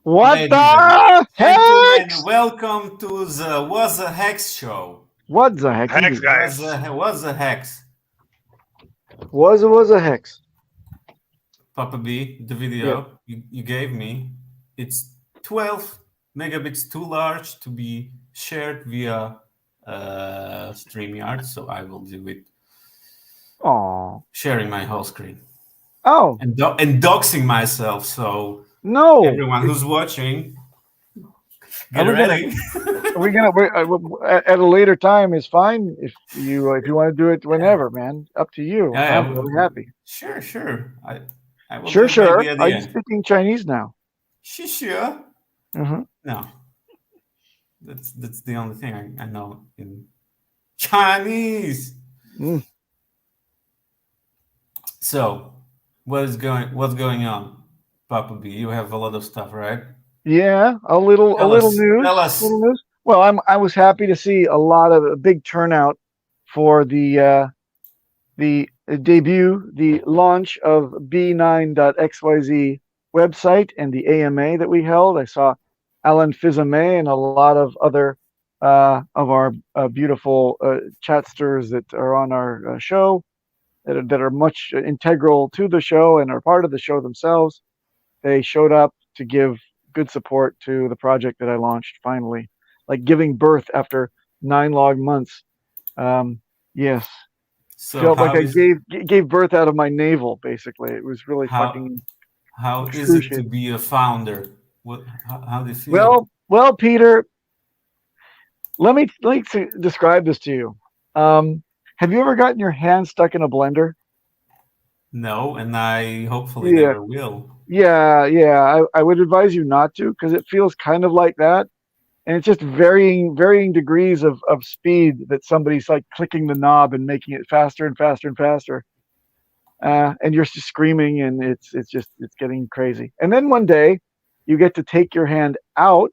What Ladies and the gentlemen, hex? welcome to the Was a Hex show. What the heck Hex indeed? guys. Was a Hex? Was a hex. Papa B, the Yeah. video you gave me, it's 12 megabits too large to be shared via StreamYard, so I will do it Oh. sharing my whole screen Oh. and doxing myself. So No. everyone who's watching, Are get we gonna? ready. Are we gonna? At a later time is fine if you want to do it whenever, man. Up to you. Yeah, I'm really happy. sure. I will do Sure, it maybe sure. at Are the you end. speaking Chinese now? Sure. Mm-hmm. No, that's the only thing I know in Chinese. Mm. So, what's going on, Papa B? You have a lot of stuff, right? Yeah, a little Tell us. news. Tell us. Little news. Well, I was happy to see a big turnout for the debut, the launch of B9.xyz website and the AMA that we held. I saw Alan Fizame and a lot of other of our beautiful chatsters that are on our show that are much integral to the show and are part of the show themselves. They showed up to give good support to the project that I launched finally, like giving birth after 9 long months. Yes, So felt like I gave birth out of my navel. Basically, it was really how fucking how is it to excruciating. be a founder? How do you feel? Well, Peter, let me describe this to you. Have you ever gotten your hand stuck in a blender? No, and I hopefully Yeah, never will. yeah. I would advise you not to because it feels kind of like that, and it's just varying degrees of speed that somebody's like clicking the knob and making it faster and faster and faster. And you're just screaming, and it's getting crazy. And then one day, you get to take your hand out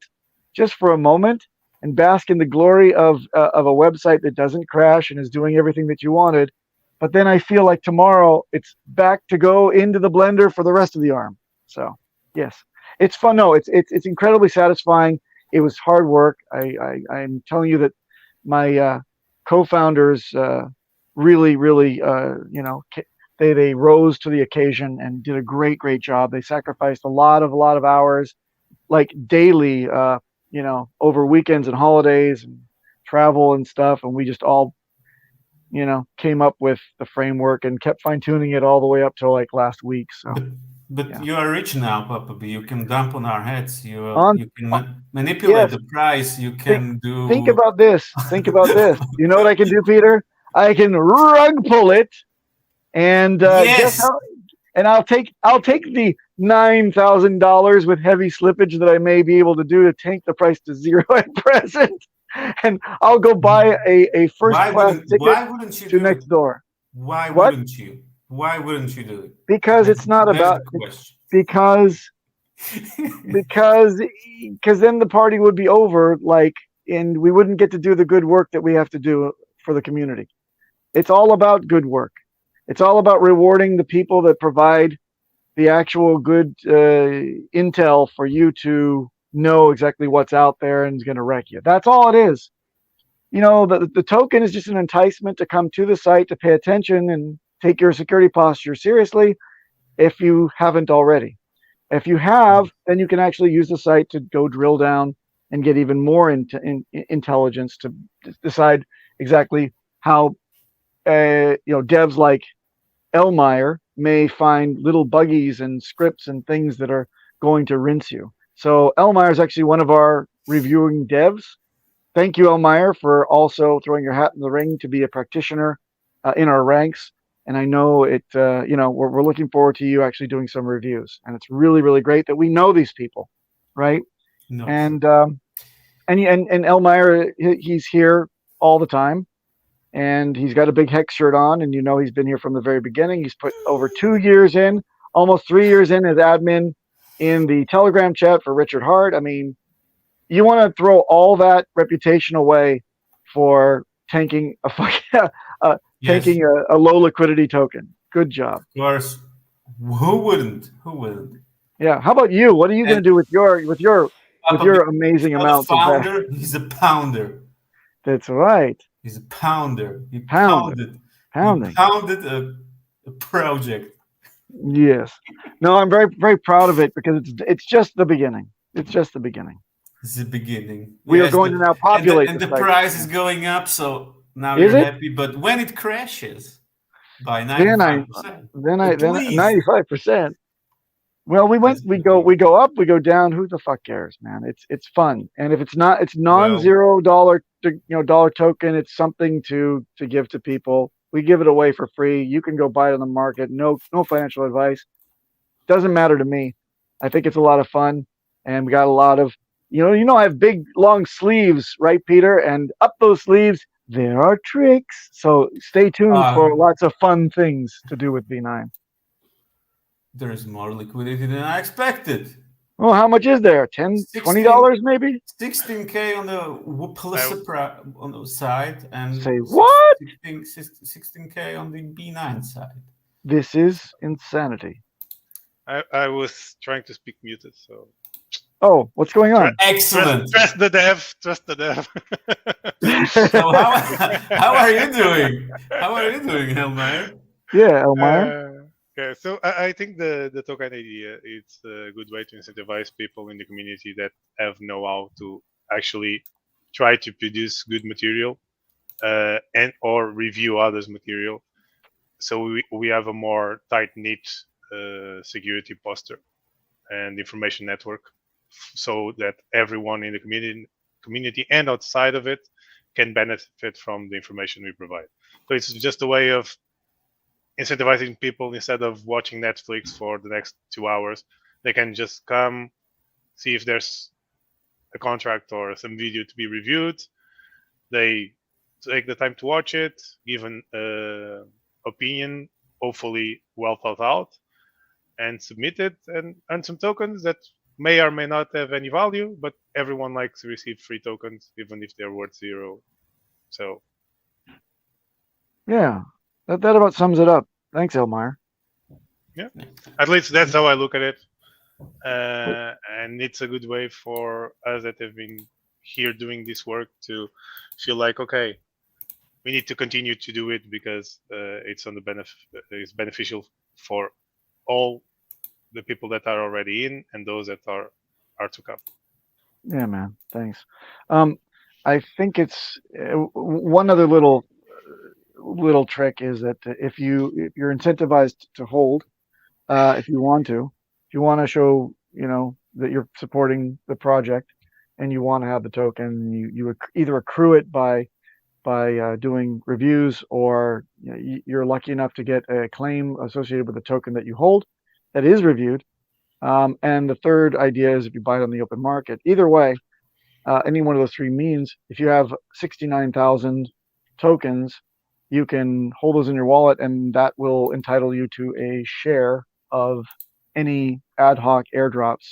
just for a moment and bask in the glory of a website that doesn't crash and is doing everything that you wanted. But then I feel like tomorrow it's back to go into the blender for the rest of the arm. So yes, it's fun. No, it's incredibly satisfying. It was hard work. I'm telling you that my co-founders really they rose to the occasion and did a great job. They sacrificed a lot of hours, like daily, over weekends and holidays and travel and stuff. And we just all, came up with the framework and kept fine tuning it all the way up till like last week. So But but yeah, you are rich now, Papa B. You can dump on our heads. on You can manipulate yes. the price. You Think can think do. about this. Think about this. You know what I can do, Peter? I can rug pull it, and guess Yes. how? And I'll take the $9,000 with heavy slippage that I may be able to do to tank the price to zero at present, and I'll go buy a first class ticket Why wouldn't you to do it? next door. Why What? wouldn't you? Why wouldn't you do it? Because it's not That's about the question. because because then the party would be over, like, and we wouldn't get to do the good work that we have to do for the community. It's all about good work. It's all about rewarding the people that provide the actual good intel for you to know exactly what's out there and is going to wreck you. That's all it is. The token is just an enticement to come to the site to pay attention and take your security posture seriously if you haven't already. If you have, then you can actually use the site to go drill down and get even more intelligence to decide exactly how devs like Elmire may find little buggies and scripts and things that are going to rinse you. So Elmire is actually one of our reviewing devs. Thank you, Elmire, for also throwing your hat in the ring to be a practitioner in our ranks. And I know we're looking forward to you actually doing some reviews. And it's really great that we know these people, right? No. And Elmire, he's here all the time. And he's got a big Hex shirt on, and he's been here from the very beginning. He's put over 2 years in, almost 3 years in as admin in the Telegram chat for Richard Hart. I mean, you want to throw all that reputation away for tanking Yes. a low liquidity token. Good job. Of course. Who wouldn't? Who wouldn't? Yeah. How about you? What are you going And to do with your Papa Bear is amazing not a amounts of that? founder, he's a pounder. That's right. He's a pounder. Pounding, He pounding. pounded a project. Yes. No, I'm very, very proud of it because it's just the beginning. It's just the beginning. The beginning. We are Yes, going to now populate and the the site. price is going up, so now Is you're it? happy. But when it crashes by Then I 95%, then please. 95%. Well, we go up, we go down. Who the fuck cares, man? It's fun. And if it's Well, non-zero dollar dollar token, it's something to give to people. We give it away for free. You can go buy it on the market. No financial advice. Doesn't matter to me. I think it's a lot of fun, and we got a lot of I have big long sleeves, right, Peter? And up those sleeves there are tricks. So stay tuned uh, for lots of fun things to do with V9. there's more liquidity than I expected. Oh, how much is there? 10, 20 16, dollars maybe? 16K on the on the side and Say what? 16K on the B9 side. This is insanity. I was trying to speak muted, so Oh, what's going on? Excellent. trust the dev. Trust the dev. So how are you doing? How are you doing, Helmer? Yeah, Elmire. Yeah, so I think the token idea it's a good way to incentivize people in the community that have know-how to actually try to produce good material and or review others' material. So we have a more tight-knit security posture and information network, so that everyone in the community and outside of it can benefit from the information we provide. So it's just a way of incentivizing people. Instead of watching Netflix for the next 2 hours, they can just come, see if there's a contract or some video to be reviewed. They take the time to watch it, give an opinion, hopefully well thought out, and submit it and earn some tokens that may or may not have any value, but everyone likes to receive free tokens, even if they're worth zero. So Yeah, that about sums it up. Thanks, Elmire. yeah, at least that's how I look at it. And it's a good way for us that have been here doing this work to feel like, okay, we need to continue to do it because it's on the it's beneficial for all the people that are already in and those that are to come. Yeah, man. Thanks. I think it's one other little trick is that if you're incentivized to hold, if you want to show that you're supporting the project, and you want to have the token, you either accrue it by doing reviews, or you're lucky enough to get a claim associated with the token that you hold that is reviewed. And the third idea is if you buy it on the open market. Either way, any one of those three means if you have 69,000 tokens, you can hold those in your wallet, and that will entitle you to a share of any ad hoc airdrops,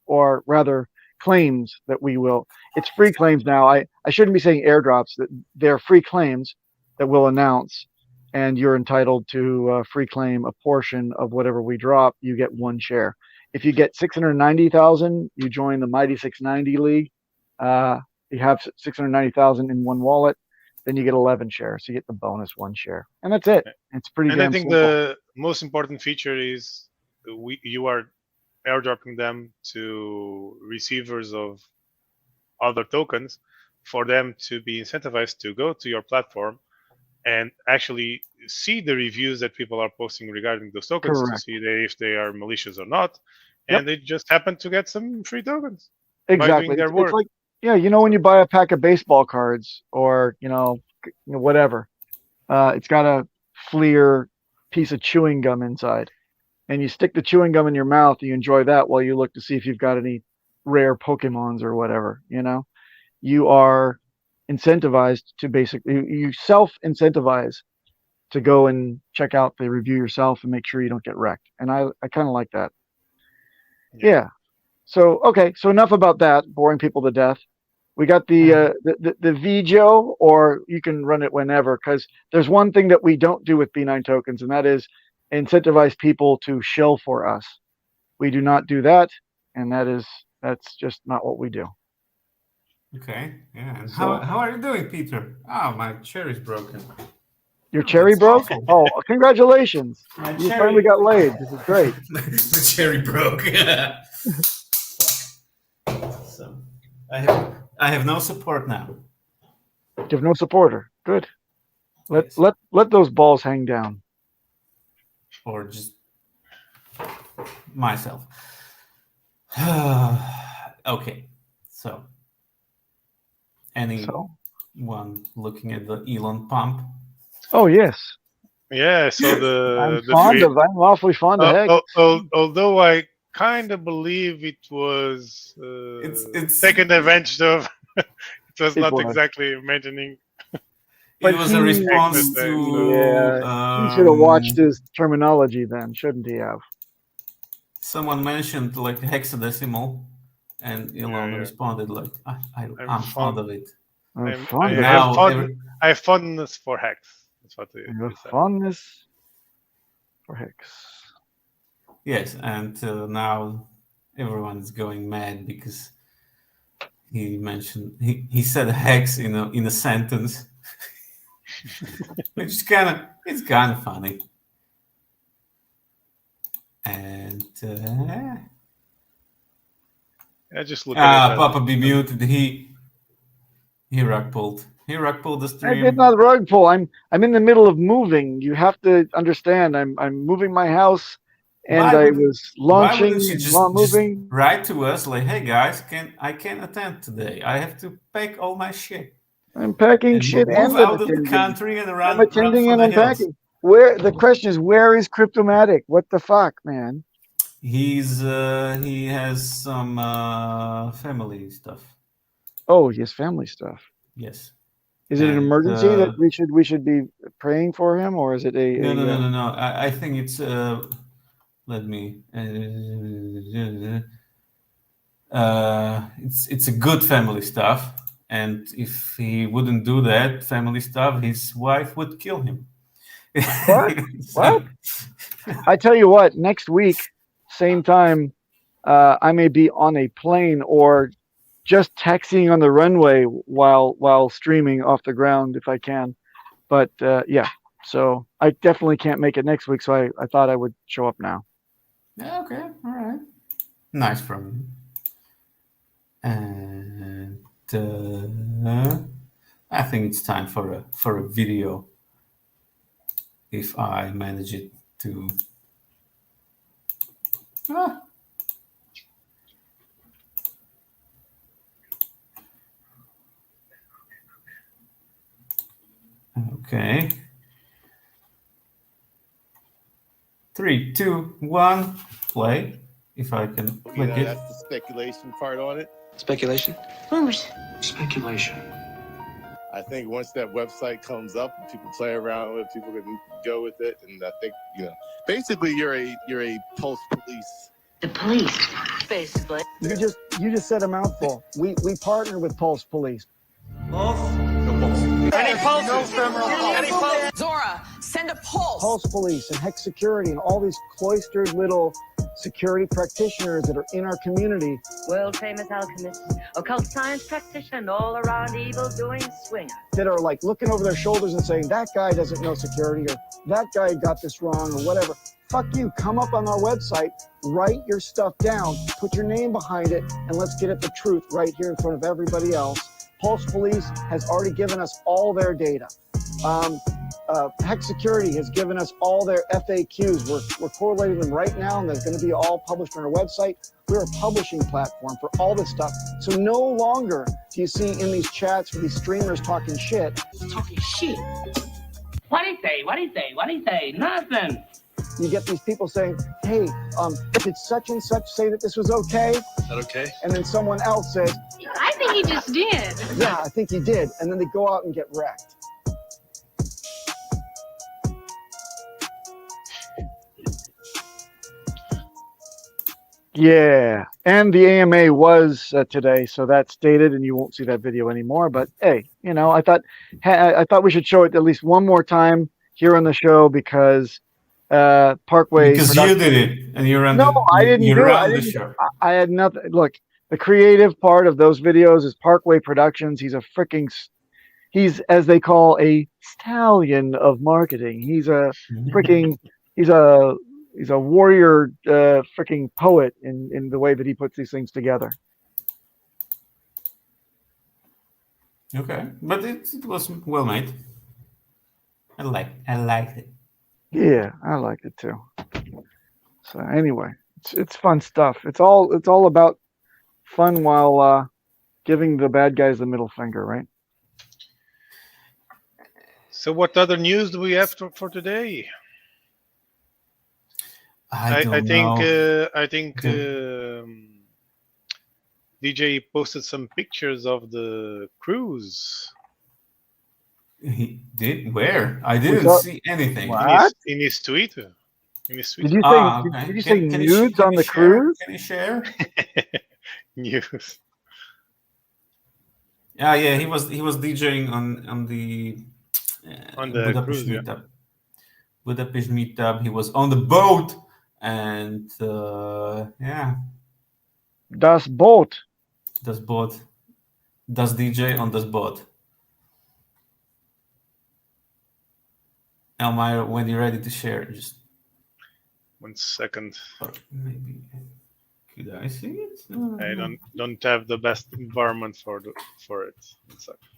or rather claims that we will. It's free claims now. I shouldn't be saying airdrops. That they're free claims that we'll announce, and you're entitled to free claim a portion of whatever we drop. You get one share. If you get 690,000, you join the Mighty 690 League. You have 690,000 in one wallet, then you get 11 shares. So you get the bonus one share, and that's it. It's pretty And damn I think simple. the most important feature is you are airdropping them to receivers of other tokens for them to be incentivized to go to your platform and actually see the reviews that people are posting regarding those tokens. Correct. To see if they are malicious or not. Yep. And they just happen to get some free tokens by Exactly. doing their It's work. like, when you buy a pack of baseball cards, or whatever, it's got a Fleer piece of chewing gum inside, and you stick the chewing gum in your mouth. You enjoy that while you look to see if you've got any rare Pokemons or whatever. You are incentivized to you self-incentivize to go and check out the review yourself and make sure you don't get wrecked. And I kind of like that. Yeah. So okay, so enough about that, boring people to death. We got the VJO, or you can run it whenever, because there's one thing that we don't do with B9 tokens, and that is incentivize people to shill for us. We do not do that, and that's just not what we do. Okay. Yeah. And So- how are you doing, Peter? Oh, my chair is broken. Your cherry That's broke? awful. Oh, congratulations! My You cherry- finally got laid. This is great. The cherry broke. So I have no support now. You have no supporter. Good. Yes. Let those balls hang down. Or just myself. Okay. So anyone looking at the Elon pump? Oh yes, Yeah, so I'm awfully fond of Hex. although I kind of believe it was It's taken advantage of. It was It not was. exactly mentioning. It was a response to He should have watched his terminology then, shouldn't he have? someone mentioned like hexadecimal, and Elon Yeah. responded like, I'm fond fond- of it. I'm I fond of have Hex. I have fondness for Hex. That's what I have he said. fondness for Hex. Yes, and now everyone is going mad because he mentioned he said hex in a sentence, which is it's kind of funny. And I just look at it. Papa be muted. He rug pulled. He rug pulled the I stream. did not rug pull. I'm in the middle of moving. You have to understand. I'm moving my house, and I was launching wouldn't you and just moving. write to us like, hey guys, I can't attend today. I have to pack all my shit. I'm packing And shit move and out of the attending. country and run I'm attending for and the I'm hills. packing. Where the question is, where is Cryptomatic? What the fuck, man? He has some family stuff. Oh, yes, family stuff. Yes. Is it an And, emergency that we should be praying for him, or is it No. I think it's let me. It's a good family stuff, and if he wouldn't do that family stuff, his wife would kill him. What? What? I tell you what, next week, same time, I may be on a plane or just taxiing on the runway while streaming off the ground if I can. But yeah, so I definitely can't make it next week. So I thought I would show up now. Yeah, okay, all right. Nice from you. And I think it's time for a video. If I manage it to. Okay. 3, 2, 1, play. If I can click it. That's the speculation part on it. Speculation? Rumors. Speculation. I think once that website comes up, people play around with it, people can go with it, and I think basically you're a pulse police. The police, basically. You just said a mouthful. We partner with Pulse Police. Zora, send a pulse. Pulse Police and Hex Security and all these cloistered little security practitioners that are in our community. World famous alchemist, occult science practitioner, all around evil doing swinger. That are like looking over their shoulders and saying, that guy doesn't know security, or that guy got this wrong, or whatever. Fuck you, come up on our website, write your stuff down, put your name behind it, and let's get at the truth right here in front of everybody else. Pulse Police has already given us all their data. Hex Security has given us all their FAQs. We're correlating them right now, and they're going to be all published on our website. We're a publishing platform for all this stuff. So no longer do you see in these chats for these streamers talking shit. Talking shit. What'd he say? What'd he say? What'd he say? Nothing. You get these people saying, hey, did such and such say that this was okay? Is that okay? And then someone else says, I think he just did. yeah, I think he did. And then they go out and get wrecked. Yeah, and the AMA was today, so that's dated, and you won't see that video anymore. But hey, I thought we should show it at least one more time here on the show because Parkway. Because you did it, and you ran No, I didn't you do it. ran the show. I had nothing. Look, the creative part of those videos is Parkway Productions. He's a freaking. He's, as they call, a stallion of marketing. He's a freaking. He's a warrior, freaking poet in the way that he puts these things together. Okay, but it was well made. I liked it. Yeah, I liked it too. So anyway, it's fun stuff. It's all about fun while giving the bad guys the middle finger, right? So what other news do we have for today? I think DJ posted some pictures of the cruise. He did? Where? I didn't see anything. What? In his Twitter. In his Did Twitter. you say? Okay. Did you say Can nudes on the share? cruise? Can you share? News. Yeah. He was DJing on the Budapest cruise, meetup. Budapest meetup. He was on the boat, and yeah. Das Boot. Das Boot. Das DJ on das Boot. Elmire, when you're ready to share, just 1 second. or maybe could I see it? I don't have the best environment for it. 1 second.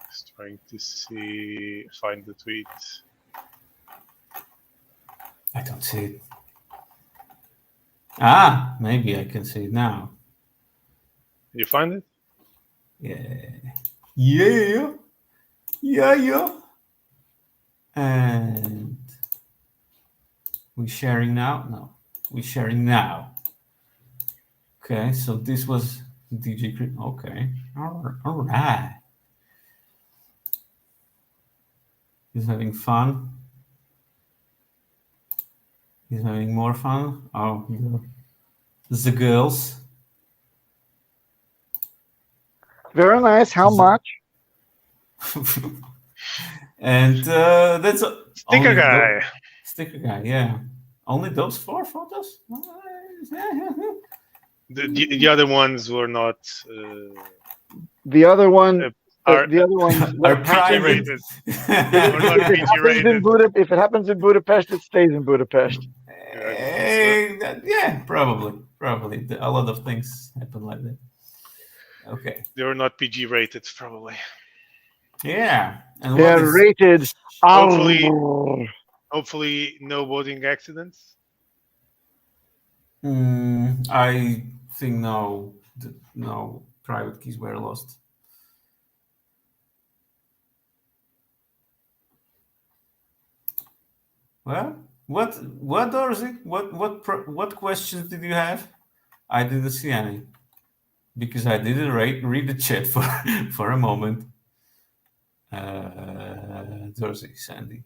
Just trying to find the tweet. I don't see it. Ah, maybe I can see it now. Did you find it? Yeah. And we sharing now? No, we sharing now. Okay, so this was DJ Crit. Okay, all right. He's having fun. He's having more fun. Oh, the girls. Very nice. How much? And that's Sticker guy. Sticker guy, yeah. Only those 4 photos? The other ones were not. The other one. Are The other ones are private. PG-rated. We're not PG-rated. If it happens in Budapest, it stays in Budapest. Yeah, probably. A lot of things happen like that. Okay. They were not PG-rated, probably. Yeah. And They're rated. Hopefully, no boating accidents. I think no private keys were lost. Well, what Dorsey? What questions did you have? I didn't see any because I didn't read the chat for a moment. Dorsey, Sandy,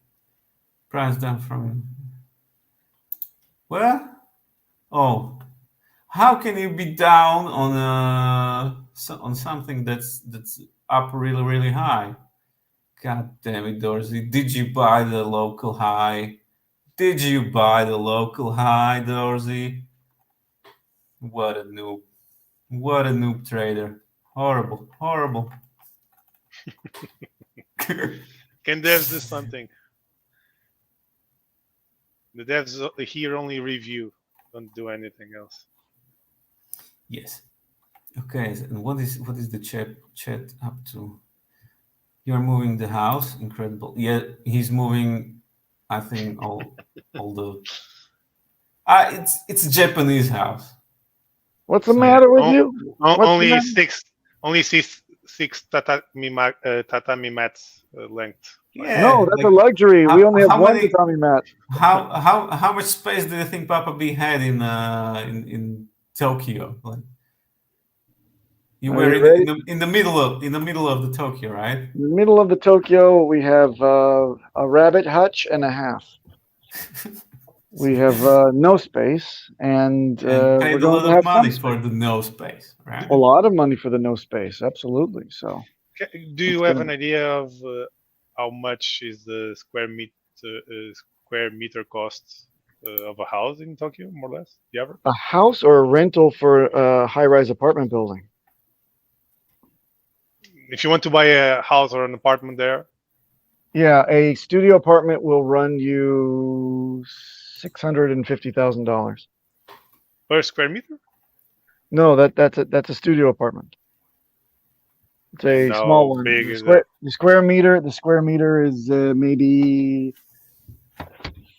price down from. Well, how can you be down on something that's up really, really high? God damn it, Dorsey! Did you buy the local high? Dorsey? What a noob! What a noob trader! Horrible! Can devs do something? The devs here only review, don't do anything else. Yes. Okay. And what is the chat up to? You're moving the house. Incredible. Yeah, he's moving. I think all the. It's a Japanese house. What's the matter with you? Only six tatami mats length. Yeah, no, that's a luxury. We only have one tatami mat. How much space do you think Papa B had in Tokyo? Like, you were in the middle of the Tokyo, right? In the middle of the Tokyo, we have a rabbit hutch and a half. We have no space, and And we're paid a going lot to of have some money space. for the no space, right? A lot of money for the no space, absolutely. So, Do you have an idea of how much is the square meter cost of a house in Tokyo, more or less? The average? a house or a rental for a high-rise apartment building? If you want to buy a house or an apartment there, Yeah, a studio apartment will run you $650,000. per square meter? No, that's a studio apartment. It's a And small how one. big The is square, it? the square meter is maybe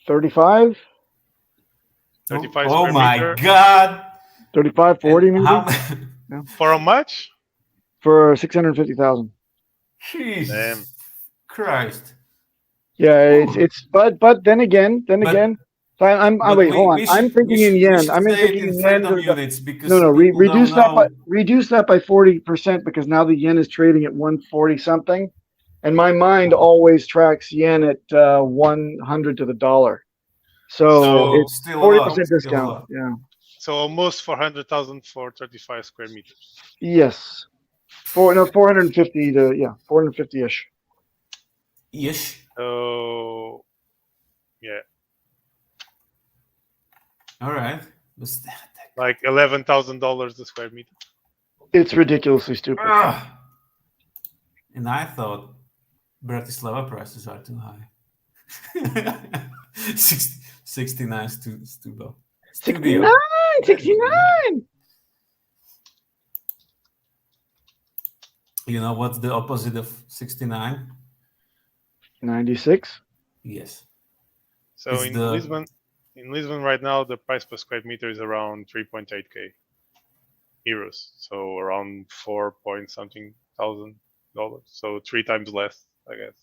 35, 35 Oh square my meter. God! 35, 40 And maybe how? For how much? for 650,000. Damn. Jesus Christ! Yeah, Ooh. it's but then again, so But wait, hold on. we I'm should thinking in we yen. should I'm say it thinking in in yen. freedom units No, because no, people don't know. reduce that by 40% because now the yen is trading at 140 something, and my mind always tracks yen at 100 to the dollar. So So it's Still a 40% lot. Still a discount. lot. Yeah. So almost 400,000 for 35 square meters. Yes. 450 to 450-ish. Ish. So yeah, All right. Was that? like $11,000 a square meter. It's ridiculously stupid. Ah. And I thought Bratislava prices are too high. 69 studio. 69, 69. You know what's the opposite of 69? 96. Yes. So It's in the- Lisbon right now, the price per square meter is around 3.8k euros. So around 4 point something thousand dollars. So 3 times less, I guess,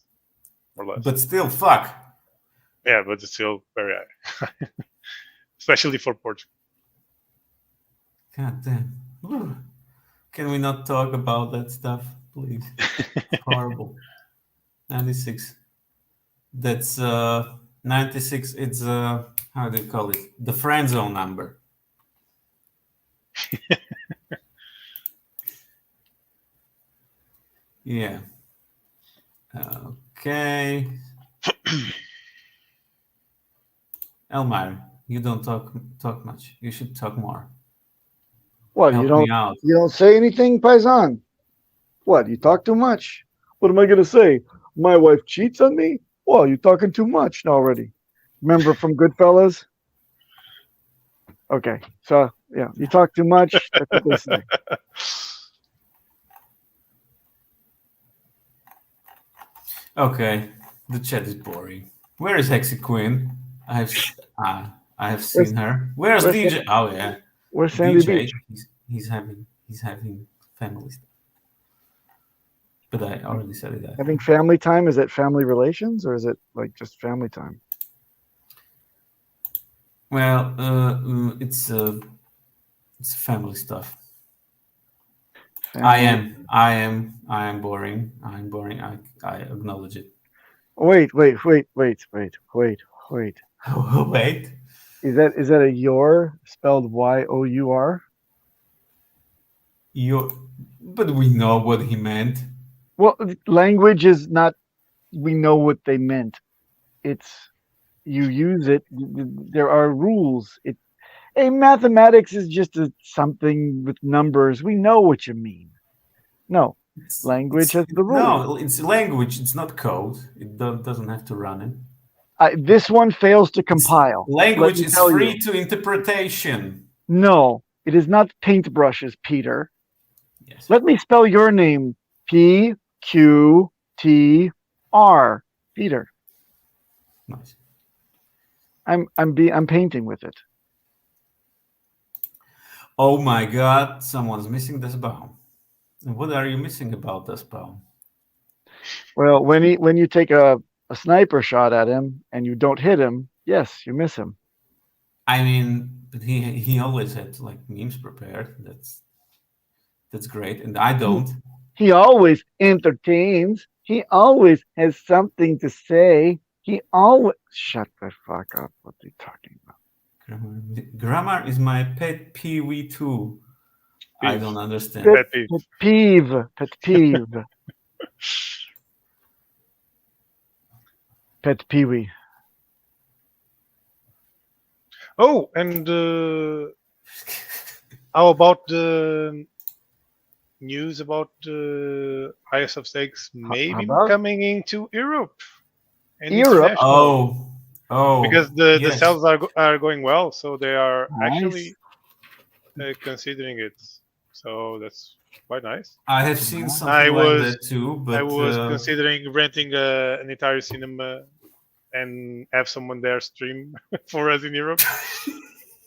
or less. But still, fuck. Yeah, but it's still very high, especially for Portugal. God damn. Whew. Can we not talk about that stuff, please? Horrible. 96. That's 96. It's how do you call it? The friend zone number. Yeah. Okay. Elmar, you don't talk much. You should talk more. What, Help me out. you don't say anything, Paisan? What, you talk too much? What am I gonna say? My wife cheats on me? Well, you're talking too much already. Remember from Goodfellas? Okay, so yeah, you talk too much. That's what they say. Okay, the chat is boring. Where is Hexy Queen? I have seen her. Where's where's DJ? Oh yeah, Where's Sandy DJ. Beach? He's having family stuff. But I already said it. Having family time, is it family relations or is it like just family time? Well, it's family stuff. I am boring. I'm boring. I acknowledge it. Wait. Wait. Is that a your spelled Y-O-U-R? But we know what he meant. Well, language is not. We know what they meant. It's you use it. There are rules. Mathematics is just something with numbers. We know what you mean. No, language has the rules. No, it's language. It's not code. It doesn't have to run it. This one fails to compile. Language is free to interpretation. No, it is not paintbrushes, Peter. Yes. Let me spell your name. P-Q-T-R. Peter. Nice. I'm painting with it. Oh my God! Someone's missing this bomb. And what are you missing about this bomb? Well, when you take a sniper shot at him and you don't hit him, yes, you miss him. I mean, but he always had like memes prepared. That's great, and I don't. He always entertains. He always has something to say. He always shut the fuck up. What are you talking about? Grammar is my pet peeve too. I Peeve. don't understand. Pet peeve. Pet peeve. Pet peeve. Pet peewee. Oh, and how about the news about Ice of Stakes maybe about? coming into Europe and Europe? international? Oh, Because the yes. sales are going well, so they are Nice. actually considering it. So that's quite nice. I have seen I something like was- that too, but I was considering renting an entire cinema and have someone there stream for us in Europe.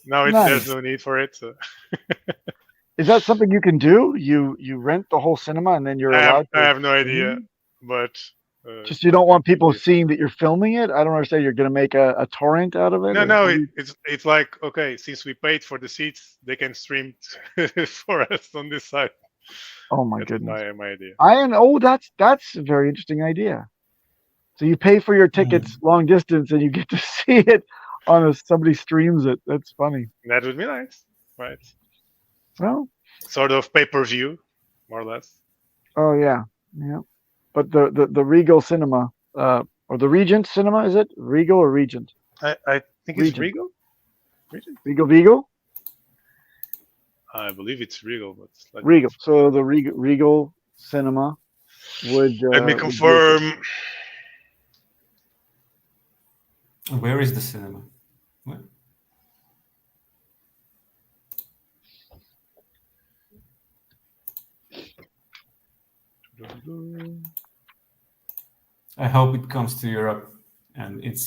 Now there's Nice. no need for it. So. Is that something you can do? You rent the whole cinema and then you're I allowed to have no idea, stream? but Just you don't want people seeing that you're filming it? I don't understand. You're going to make a torrent out of it? no, Or no, what do you- it's like, okay, since we paid for the seats, they can stream for us on this side. Oh my That's goodness. my idea. That's a very interesting idea. So you pay for your tickets long distance and you get to see it on somebody streams it. That's funny. That would be nice, right? Well, Sort of pay-per-view, more or less. oh yeah. Yeah. But the Regal Cinema, or the Regent Cinema, is it? Regal or Regent? I think it's Regent. Regal. Regent? Regal? I believe it's Regal, but Regal. So the Regal Cinema would. Let me would be- confirm. where is the cinema? What? I hope it comes to Europe, and it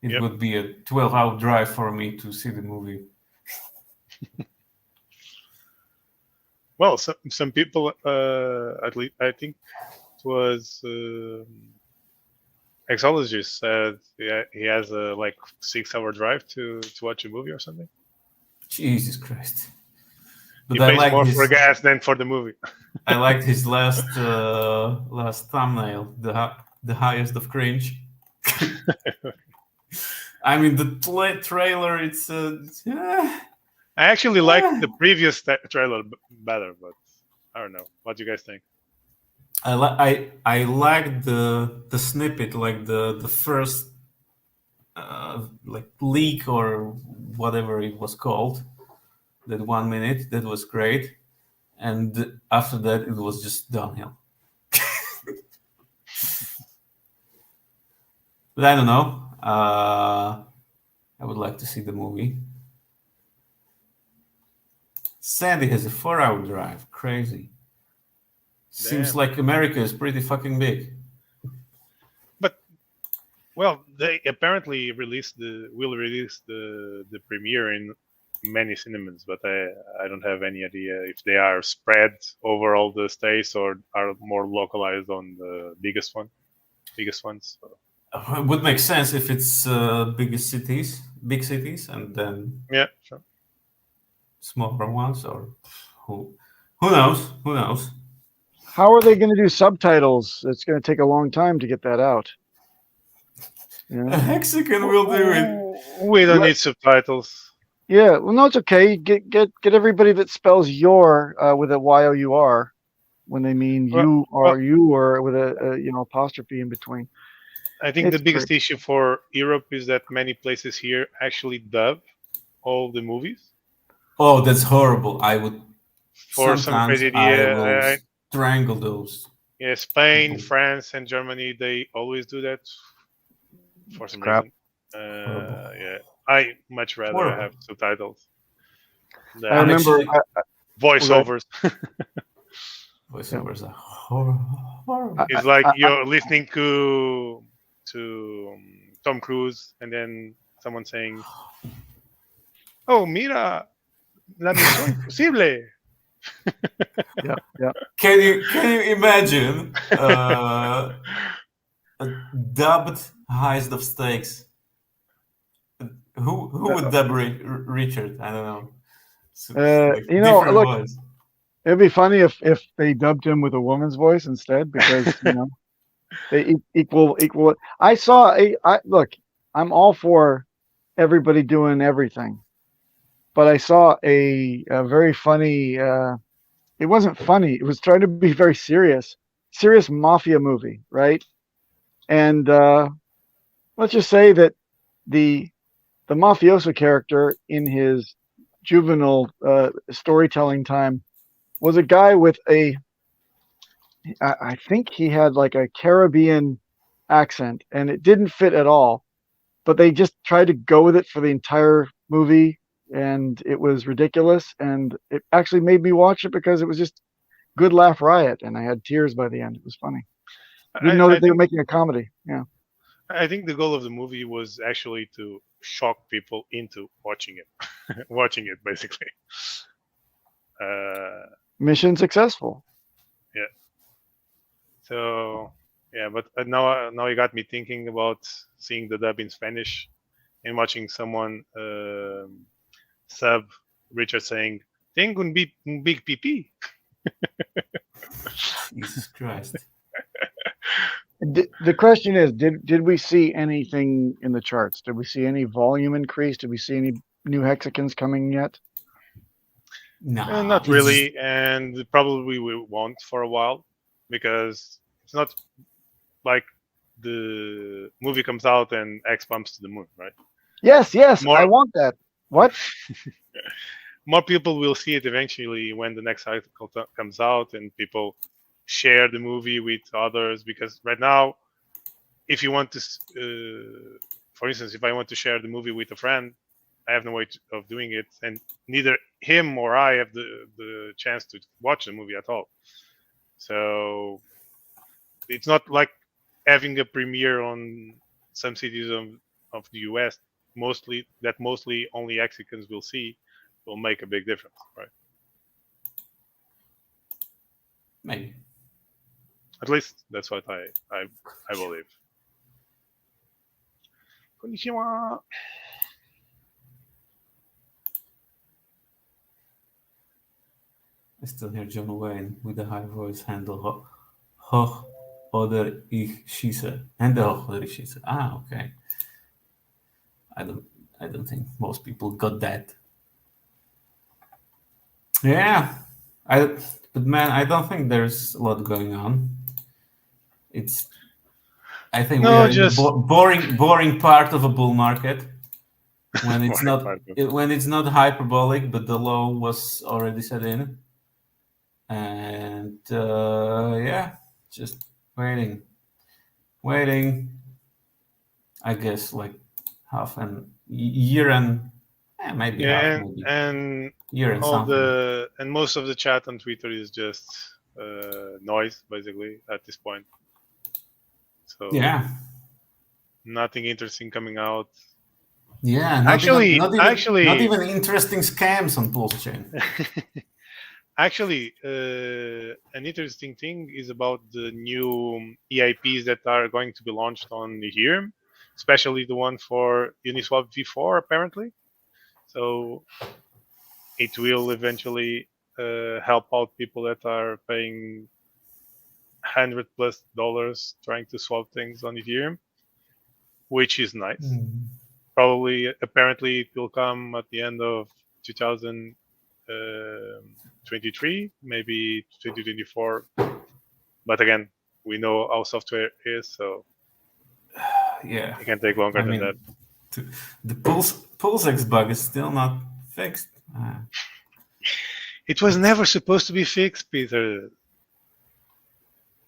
Yep. would be a 12-hour drive for me to see the movie. Well, some people, at least I think it was Exologist said he has a like 6-hour drive to watch a movie or something. Jesus Christ! He But I pays like more his, for gas than for the movie. I liked his last thumbnail, the highest of cringe. I mean, the trailer. It's I actually liked the previous trailer better, but I don't know. What do you guys think? I liked the snippet, like the first like leak or whatever it was called. That 1 minute, that was great, and after that it was just downhill. But I don't know. I would like to see the movie. Sandy has a 4-hour drive. Crazy. Seems Damn. like America is pretty fucking big. But well, they apparently will release the premiere in many cinemas, but I don't have any idea if they are spread over all the states or are more localized on the biggest ones. So. It would make sense if it's big cities, and then Yeah, sure. smaller ones, or who knows? Who knows? How are they going to do subtitles? It's going to take a long time to get that out. A Yeah. Hexagon will do it. We don't Let- need subtitles. Yeah. Well, no, it's okay. Get everybody that spells your with a Y-O-U-R when they mean you or you or with a apostrophe in between. I think It's the biggest issue for Europe is that many places here actually dub all the movies. Oh, that's horrible. I would For some sometimes crazy I idea, will strangle those. Yeah, Spain, Mhm. France, and Germany, they always do that for some Crap. reason. Horrible. Yeah, I much rather Horrible. have subtitles. than I remember. actually- voiceovers. Voiceovers are horrible. It's like you're listening to Tom Cruise, and then someone saying, "Oh, mira, la misión imposible." Yeah. Can you imagine a dubbed Heist of Stakes? Who would dub Richard? I don't know. So, different look, voice. It'd be funny if they dubbed him with a woman's voice instead, because They equal. I saw look. I'm all for everybody doing everything, but I saw a very funny. It wasn't funny. It was trying to be very serious mafia movie, right? And let's just say that the the mafioso character in his juvenile storytelling time was a guy with I think he had like a Caribbean accent, and it didn't fit at all. But they just tried to go with it for the entire movie, and it was ridiculous. And it actually made me watch it because it was just good laugh riot, and I had tears by the end. It was funny. Didn't know that they were making a comedy. Yeah. I think the goal of the movie was actually to shock people into watching it, watching it basically. Mission successful. Yeah. So yeah, but now you got me thinking about seeing the dub in Spanish and watching someone sub Richard saying "Tengo un big pipí." Jesus Christ. The question is, did we see anything in the charts? Did we see any volume increase? Did we see any new hexagons coming yet? No, Not it's really, just- and probably we won't for a while because it's not like the movie comes out and X bumps to the moon, right? Yes, More- I want that. What? More people will see it eventually when the next article comes out and people share the movie with others, because right now if you want to for instance, if I want to share the movie with a friend, I have no way of doing it, and neither him or I have the chance to watch the movie at all. So it's not like having a premiere on some cities of the US mostly only Mexicans will see will make a big difference, right? maybe. At least that's what I believe. Konnichiwa. I still hear John Wayne with a high voice handle. Hoch oder ich schieße. Handle hoch oder ich schieße. Ah, okay. I don't think most people got that. Yeah. But man, I don't think there's a lot going on. I think we No, are in just- the boring part of a bull market when it's Boring not part when it's not hyperbolic, but the low was already set in, and yeah, just waiting. I guess like half an year and maybe half, maybe and year and all something. and most of the chat on Twitter is just noise basically at this point. So Yeah. nothing interesting coming out. Yeah, not even interesting scams on Pulsechain. Actually, an interesting thing is about the new EIPs that are going to be launched on Ethereum, especially the one for Uniswap v4 apparently. So it will eventually help out people that are paying $100+ trying to swap things on Ethereum, which is nice. Probably, apparently, it will come at the end of 2023, maybe 2024. But again, we know how software is, so Yeah, it can take longer than that. The PulseX bug is still not fixed. It was never supposed to be fixed, Peter.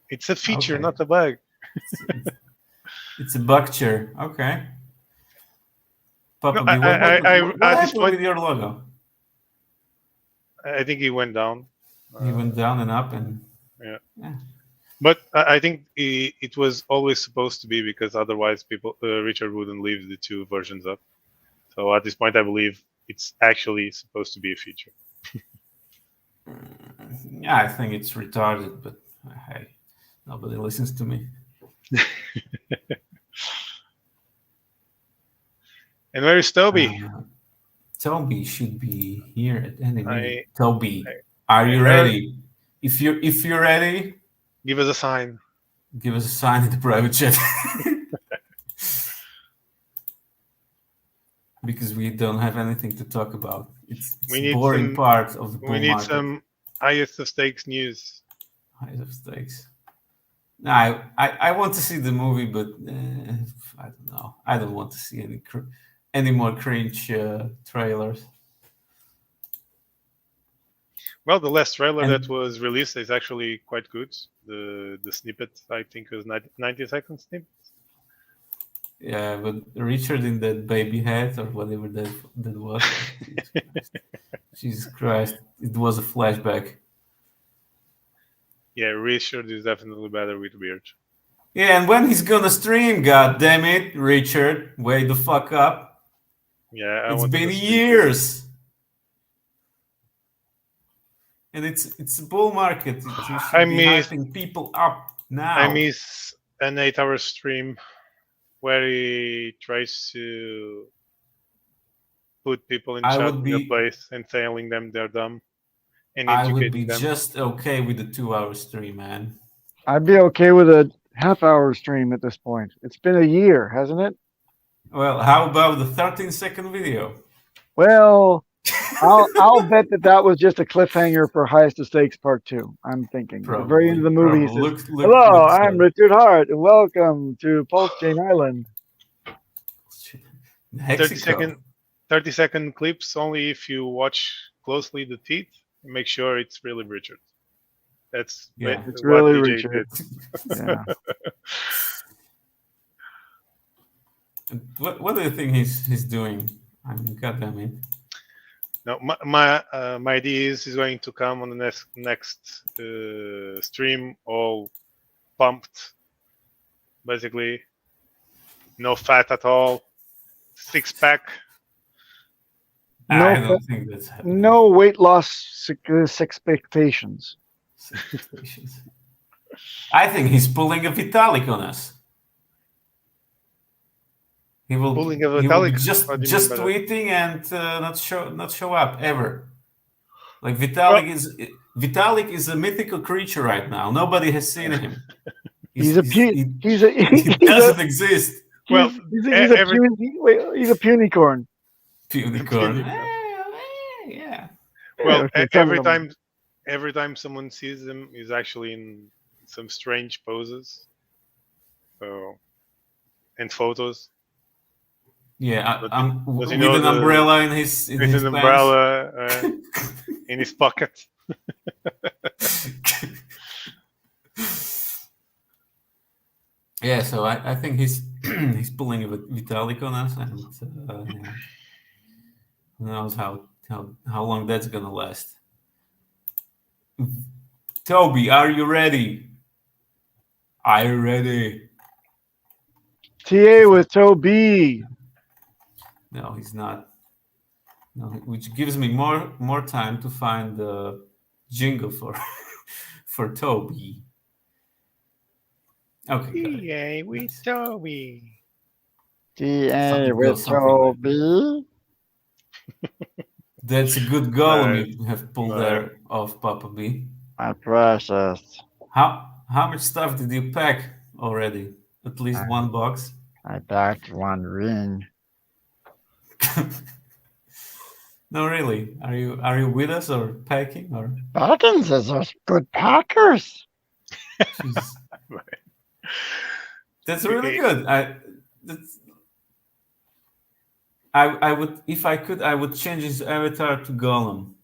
It's a feature, Okay. not a bug. It's a bugture. Okay. Papa, No, what at this happened point- with your logo? I think it went down. He went down and up, and Yeah. yeah. But I think it was always supposed to be, because otherwise Richard wouldn't leave the two versions up. So at this point, I believe it's actually supposed to be a feature. Yeah, I think it's retarded, but hey, nobody listens to me. And where is Toby? Toby should be here at any minute. I- Toby, are you I heard- ready? If you're ready, Give us a sign. Give us a sign in the private chat. Because we don't have anything to talk about. It's We a need boring some- part of the bull We need market. some highest of stakes news. Highs of stakes. No, I want to see the movie, but I don't know. I don't want to see any more cringe trailers. Well, the last trailer And- that was released is actually quite good. The snippet, I think, was 90-second snippet. Yeah, but Richard in that baby hat or whatever that was. Jesus Christ. It was a flashback. Yeah, Richard is definitely better with beard. Yeah, and when he's gonna stream, god damn it, Richard, wake the fuck up. Yeah, I It's wanted been to stream years. And it's a bull market. You should I be miss- hyping people up now. I miss an 8-hour stream where he tries to put people in I chat would in a be- place and telling them they're dumb and I would educating be them. just okay with a 2-hour stream, man. I'd be okay with a half-hour stream at this point. It's been a year, hasn't it? Well, how about the 13-second video? Well, I'll bet that was just a cliffhanger for Highest of Stakes Part 2. I'm thinking. At the very end of the movie, he says, "Hello, I'm Richard Hart, and welcome to Pulsechain Island." Hexico. 30-second clips only if you watch closely the teeth and make sure it's really Richard. That's Yeah. It's what really DJ Richard. did. Yeah. What do you think he's doing? I mean, goddamn it. No, my idea is he's going to come on the next stream all pumped, basically no fat at all, 6-pack. No I don't think that's happening. No weight loss expectations. Expectations. I think he's pulling a Vitalik on us. He will, Pulling a he will be Vitalik? just What do you mean by that? tweeting and not show up ever. Like Vitalik is a mythical creature right now. Nobody has seen him. He's a he he's doesn't exist. Well, he's a punicorn. Unicorn. Yeah, Yeah. Well, okay, some of every time someone sees him, he's actually in some strange poses. So, and photos Yeah, But with you know an umbrella in his with his an pants. umbrella in his pocket. Yeah, so I think he's he's pulling a Vitalik on us, and yeah. Who knows how long that's gonna last. Toby, are you ready? Are you ready? TA with Toby. No, he's not. No, which gives me more time to find the jingle for for Toby. Okay. got it. Yay, with Toby. TA Something with goes something like Toby. That's a good golem Nice. you have pulled Nice. there off, Papa B. My precious. How much stuff did you pack already? At least one box. I packed one ring. No, really. Are you with us or packing or? Packins is us good packers. Jeez. That's really good. I would, if I could, I would change his avatar to Golem,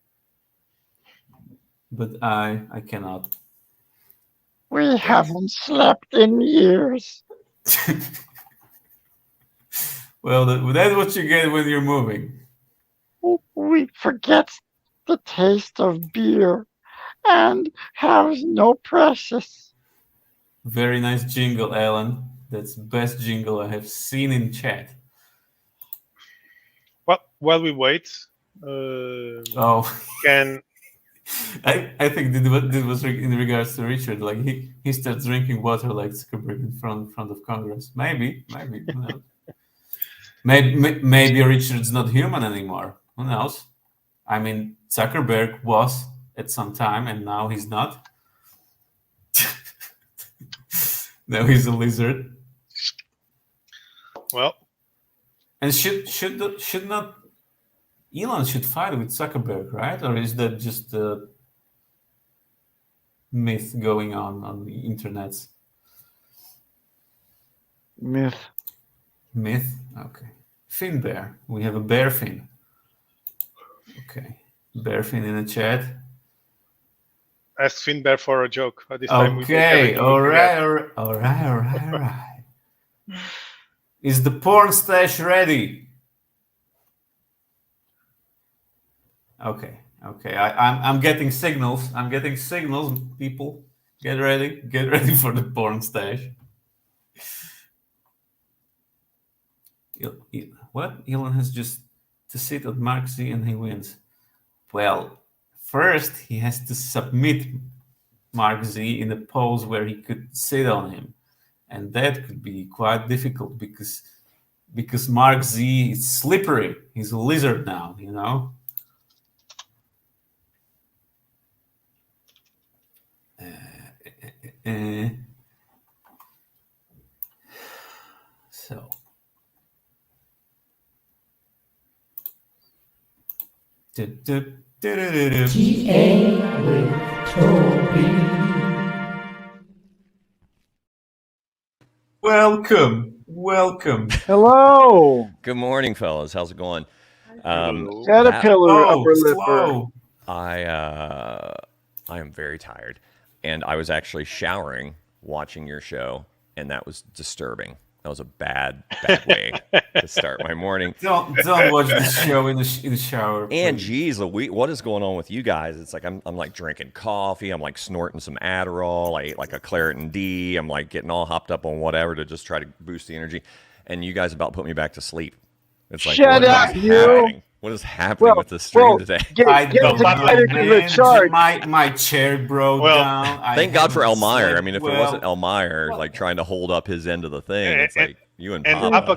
but I cannot. We haven't slept in years. Well, that's what you get when you're moving. We forget the taste of beer and have no precious. Very nice jingle, Alan. That's the best jingle I have seen in chat. Well, while we wait, Oh, can I think that was in regards to Richard. Like he starts drinking water like Zuckerberg in front of Congress. Maybe. Who knows? Maybe Richard's not human anymore. Who knows? I mean, Zuckerberg was at some time, and now he's not. Now he's a lizard. Well, And should not Elon should fight with Zuckerberg, right? Or is that just a myth going on the internet? Myth. Myth? Okay. Fin bear. We have a bear fin. Okay. Bear fin in the chat. ask Finbear for a joke. This time we take Okay. everything we All can right. get. All right. Is the porn stash ready? Okay. I'm getting signals. People, get ready. Get ready for the porn stash. What? Elon has just to sit at Mark Z and he wins. Well, first he has to submit Mark Z in a pose where he could sit on him, and that could be quite difficult because Mark Z is slippery. He's a lizard now, you know. So. Welcome. Hello. Good morning, fellas. How's it going? Caterpillar upper lipper. Slow. I am very tired, and I was actually showering watching your show, and that was disturbing. That was a bad way to start my morning. Don't watch the show in the shower. And please. geez, what is going on with you guys? It's like I'm like drinking coffee. I'm like snorting some Adderall. I ate like a Claritin D. I'm like getting all hopped up on whatever to just try to boost the energy. And you guys about put me back to sleep. It's like, Shut what is up, you. happening? What is happening with the stream today? I Get don't know, to the man. chart. My chair broke Well, down. Thank God for Elmire. I mean, if it well. wasn't Elmire like trying to hold up his end of the thing, it's like you and And Papa.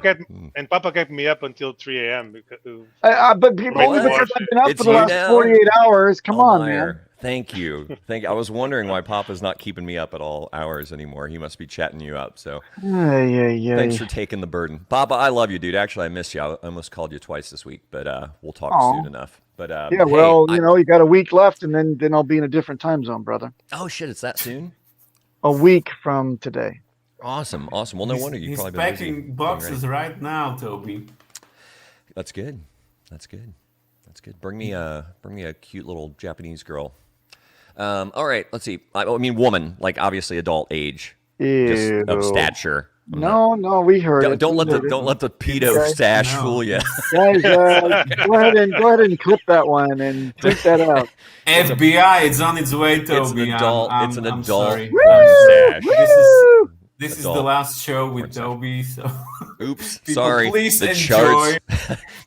Papa kept me up until 3 a.m. because But people, What? because I've been up It's for the you last now. 48 hours. Come on, Elmire, man. Thank you. I was wondering why Papa's not keeping me up at all hours anymore. He must be chatting you up. So thanks for taking the burden. Papa, I love you, dude. Actually, I miss you. I almost called you twice this week, but we'll talk soon enough. But Yeah, well, you got a week left, and then I'll be in a different time zone, brother. Oh shit, it's that soon? A week from today. Awesome. Well, no wonder you've He's probably been packing busy boxes getting ready. right now, Toby. That's good. Bring me a cute little Japanese girl. All right, let's see. I mean, woman, like obviously adult age, just of stature. No, we heard it. Don't let the pedo stash fool you. Guys, go ahead and clip that one and tweet that out. FBI, it's on its way, Toby. It's an I'm adult sorry. stash. This is the last show with Toby, so Oops, people, sorry. please The enjoy.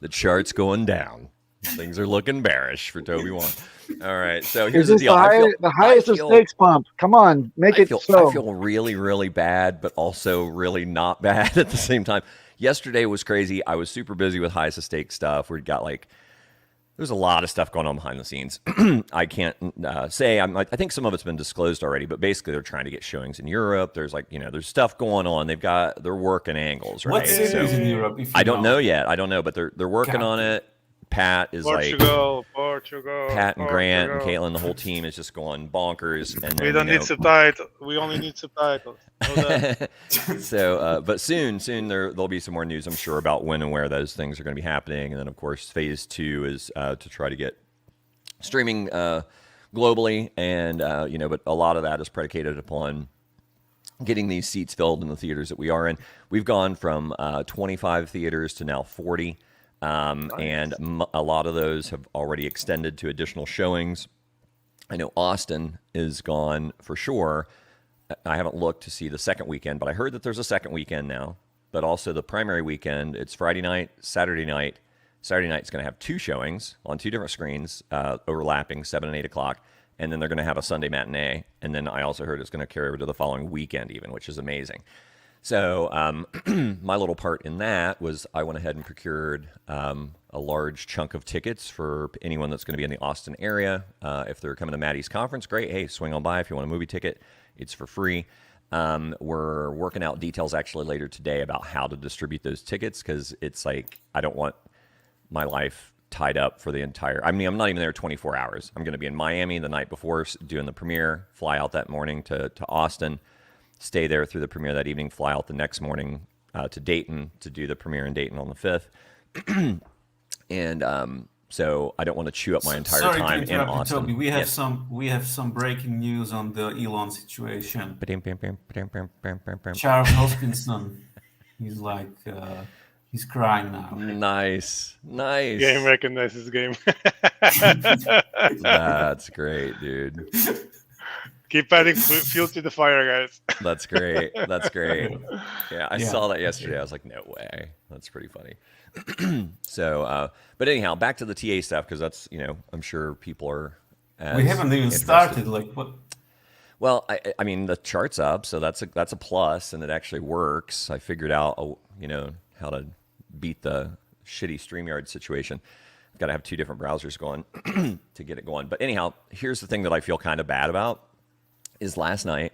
the chart's going down. Things are looking bearish for Toby 1. All right, so here's Is the this deal. the highest of stakes pump? Come on, make it so. I feel really, really bad, but also really not bad at the same time. Yesterday was crazy. I was super busy with highest of stakes stuff. We got there's a lot of stuff going on behind the scenes. I can't say. I think some of it's been disclosed already, but basically they're trying to get showings in Europe. There's there's stuff going on. They're working angles, right? What cities in Europe? If you I don't know yet. I don't know, but they're working on it. Pat is Portugal. Pat and Grant and Caitlin, the whole team is just going bonkers. And then, We don't need subtitles. We only need subtitles. So, but soon there'll be some more news, I'm sure, about when and where those things are going to be happening. And then, of course, phase 2 is to try to get streaming globally, and but a lot of that is predicated upon getting these seats filled in the theaters that we are in. We've gone from 25 theaters to now 40. Nice. And a lot of those have already extended to additional showings. I know Austin is gone for sure. I haven't looked to see the second weekend, but I heard that there's a second weekend now. But also the primary weekend, it's Friday night, Saturday night. Saturday night's going to have 2 showings on 2 different screens, overlapping 7 and 8 o'clock. And then they're going to have a Sunday matinee. And then I also heard it's going to carry over to the following weekend even, which is amazing. So my little part in that was I went ahead and procured a large chunk of tickets for anyone that's going to be in the Austin area. If they're coming to Maddie's conference, great. Hey, swing on by if you want a movie ticket. It's for free. We're working out details actually later today about how to distribute those tickets, because it's like I don't want my life tied up for the entire. I mean, I'm not even there 24 hours. I'm going to be in Miami the night before doing the premiere, fly out that morning to Austin, stay there through the premiere that evening, fly out the next morning to Dayton to do the premiere in Dayton on the 5th. And so I don't want to chew up my entire time in Austin. Toby, we have some breaking news on the Elon situation. Charles Hoskinson, he's like he's crying now. Nice. Game recognizes game. That's great, dude. Keep adding fuel to the fire, guys. That's great. Yeah, I saw that yesterday. I was like, no way. That's pretty funny. So, but anyhow, back to the TA stuff, because that's, I'm sure people are. We haven't even started. Like what? Well, I mean, the chart's up, so that's a plus, and it actually works. I figured out, how to beat the shitty StreamYard situation. I've got to have 2 different browsers going to get it going. But anyhow, here's the thing that I feel kind of bad about. Is last night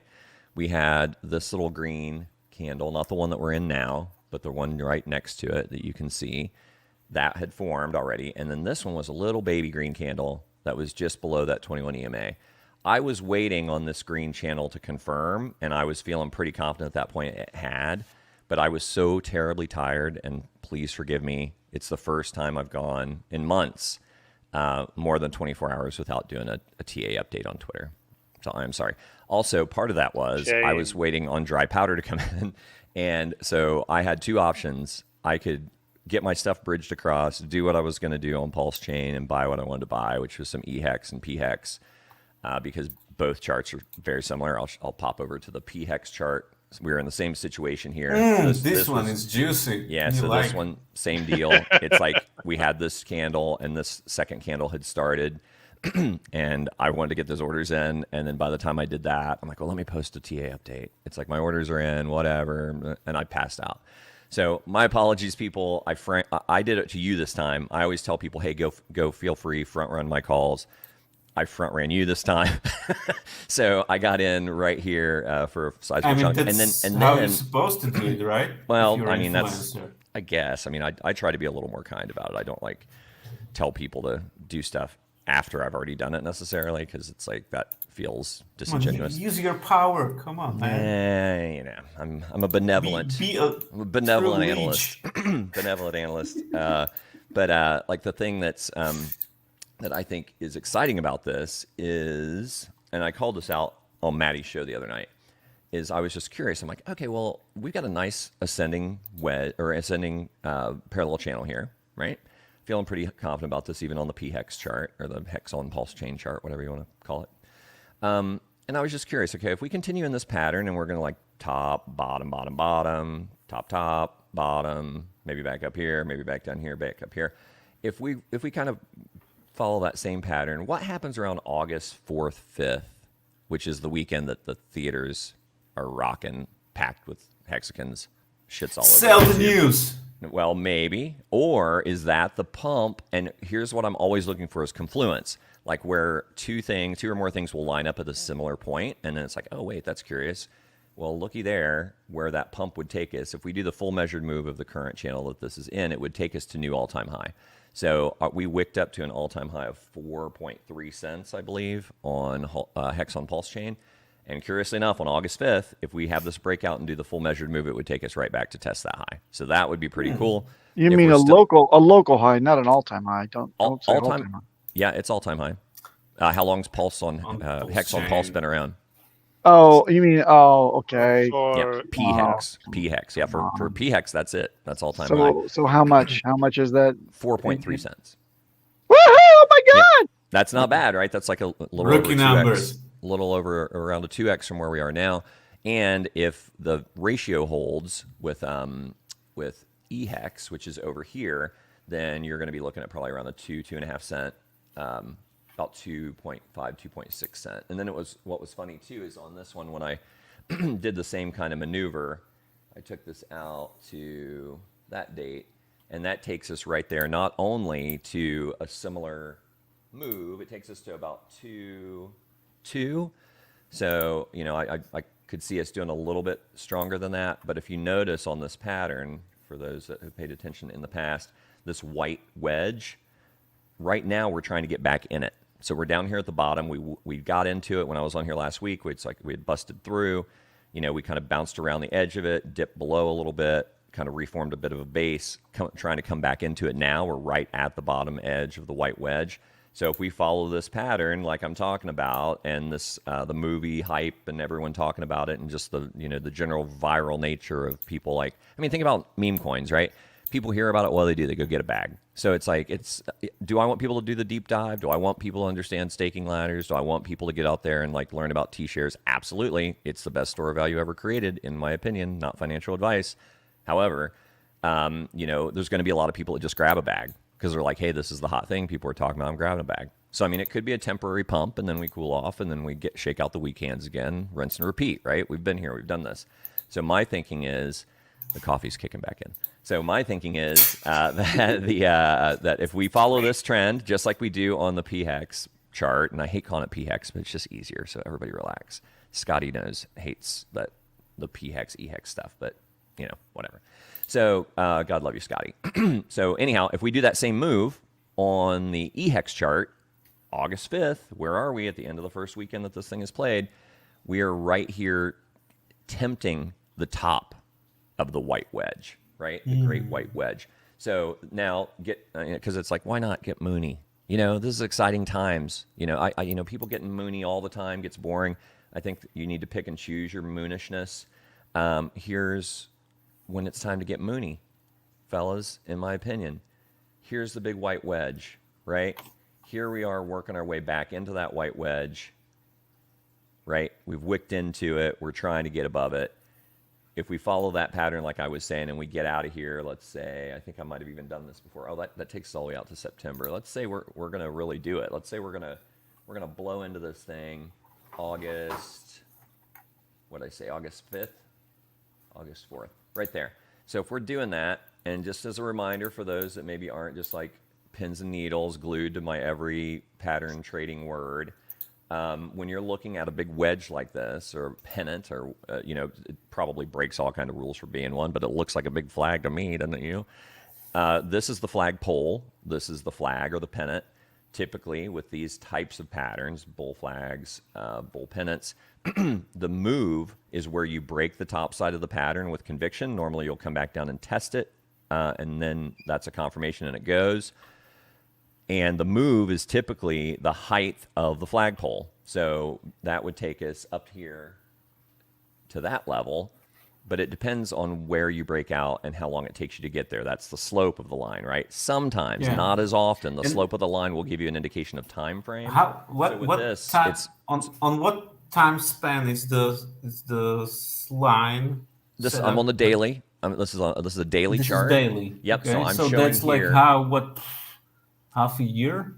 we had this little green candle, not the one that we're in now, but the one right next to it that you can see, that had formed already. And then this one was a little baby green candle that was just below that 21 EMA. I was waiting on this green channel to confirm, and I was feeling pretty confident at that point it had, but I was so terribly tired, and please forgive me, it's the first time I've gone in months more than 24 hours without doing a TA update on Twitter. So I'm sorry. Also, part of that was I was waiting on dry powder to come in. And so I had 2 options. I could get my stuff bridged across, do what I was going to do on Pulsechain, and buy what I wanted to buy, which was some EHEX and PHEX, because both charts are very similar. I'll pop over to the PHEX chart. We're in the same situation here. This one is juicy. Yeah, so this one, same deal. It's like we had this candle, and this second candle had started. And I wanted to get those orders in, and then by the time I did that, I'm like, well, let me post a TA update. It's like my orders are in, whatever, and I passed out. So my apologies, people. I did it to you this time. I always tell people, hey, go, feel free, front run my calls. I front ran you this time, so I got in right here for a sizable chunk. And then how you're supposed to do it, right? Well, I mean that's. I guess. I mean, I try to be a little more kind about it. I don't like tell people to do stuff after I've already done it necessarily, because it's like that feels disingenuous. Use your power. Come on, man. I'm a benevolent, I'm a benevolent analyst. Benevolent analyst. But like the thing that's that I think is exciting about this is, and I called this out on Maddie's show the other night, is I was just curious. I'm like, okay, well, we've got a nice ascending parallel channel here, right? Feeling pretty confident about this, even on the PHEX chart, or the Hex on Pulsechain chart, whatever you want to call it. And I was just curious, okay, if we continue in this pattern and we're going to like top, bottom, bottom, bottom, top, bottom, maybe back up here, maybe back down here, back up here. If we kind of follow that same pattern, what happens around August 4th, 5th, which is the weekend that the theaters are rocking, packed with Hexicans, shits all over. Sell the news. Well, maybe. Or is that the pump? And here's what I'm always looking for is confluence, like where two or more things will line up at a similar point, and then it's like, oh, wait, that's curious. Well, looky there, where that pump would take us. If we do the full measured move of the current channel that this is in, it would take us to new all-time high. So we wicked up to an all-time high of 4.3 cents, I believe, on Hex on Pulsechain. And curiously enough, on August 5th, if we have this breakout and do the full measured move, it would take us right back to test that high. So that would be pretty cool. You mean a local high, not an all-time high. Don't say all-time high. Yeah, it's all-time high. How long's Pulse on Hex on Pulse been around? Oh, you mean, okay. Yeah, PHEX. PHEX. Yeah, for PHEX, that's it. That's all-time high. So how much? How much is that? 4.3 cents. Woohoo! Oh my God! Yeah, that's not bad, right? That's like a little rookie over 2x. Numbers. A little over around a 2x from where we are now. And if the ratio holds with EHEX, which is over here, then you're going to be looking at probably around the 2.5 cent, about 2.5, 2.6 cent. And then what was funny too is on this one, when I did the same kind of maneuver, I took this out to that date, and that takes us right there, not only to a similar move, it takes us to about 2. So, I could see us doing a little bit stronger than that. But if you notice on this pattern, for those that have paid attention in the past, this white wedge, right now we're trying to get back in it. So we're down here at the bottom. We got into it when I was on here last week. It's like we had busted through. You know, we kind of bounced around the edge of it, dipped below a little bit, kind of reformed a bit of a base, trying to come back into it now. We're right at the bottom edge of the white wedge. So if we follow this pattern like I'm talking about, and this the movie hype and everyone talking about it, and just the the general viral nature of people, like, I mean, think about meme coins, right? People hear about it, what do? They go get a bag. So it's like, do I want people to do the deep dive? Do I want people to understand staking ladders? Do I want people to get out there and like learn about T-shares? Absolutely. It's the best store of value ever created, in my opinion, not financial advice. However, there's going to be a lot of people that just grab a bag because they're like, hey, this is the hot thing people are talking about. I'm grabbing a bag. So, I mean, it could be a temporary pump, and then we cool off, and then we shake out the weak hands again, rinse and repeat, right? We've been here. We've done this. So my thinking is, the coffee's kicking back in. So my thinking is that if we follow this trend, just like we do on the PHEX chart, and I hate calling it PHEX, but it's just easier, so everybody relax. Scotty hates the PHEX, EHEX stuff, but, whatever. So God love you, Scotty. So anyhow, if we do that same move on the EHEX chart, August 5th, where are we at the end of the first weekend that this thing is played? We are right here tempting the top of the white wedge, right? The great white wedge. So now because it's like, why not get Mooney? This is exciting times. People getting Mooney all the time gets boring. I think you need to pick and choose your moonishness. Here's when it's time to get Mooney, fellas, in my opinion. Here's the big white wedge, right? Here we are working our way back into that white wedge, right? We've wicked into it. We're trying to get above it. If we follow that pattern, like I was saying, and we get out of here, let's say, I think I might have even done this before. Oh, that takes us all the way out to September. Let's say we're going to really do it. Let's say we're going to blow into this thing August 5th, August 4th, right there. So if we're doing that, and just as a reminder for those that maybe aren't just like pins and needles glued to my every pattern trading word, when you're looking at a big wedge like this, or pennant, or it probably breaks all kind of rules for being one, but it looks like a big flag to me, doesn't it? This is the flag pole. This is the flag or the pennant. Typically, with these types of patterns, bull flags, bull pennants, the move is where you break the top side of the pattern with conviction. Normally, you'll come back down and test it, and then that's a confirmation, and it goes. And the move is typically the height of the flagpole. So that would take us up here to that level, but it depends on where you break out and how long it takes you to get there. That's the slope of the line, right? Sometimes, not as often, the slope of the line will give you an indication of time frame. On what time span is the line? I'm on the daily. This is a daily chart. This is daily. Yep. Okay. So I'm so showing that's like here. Half a year?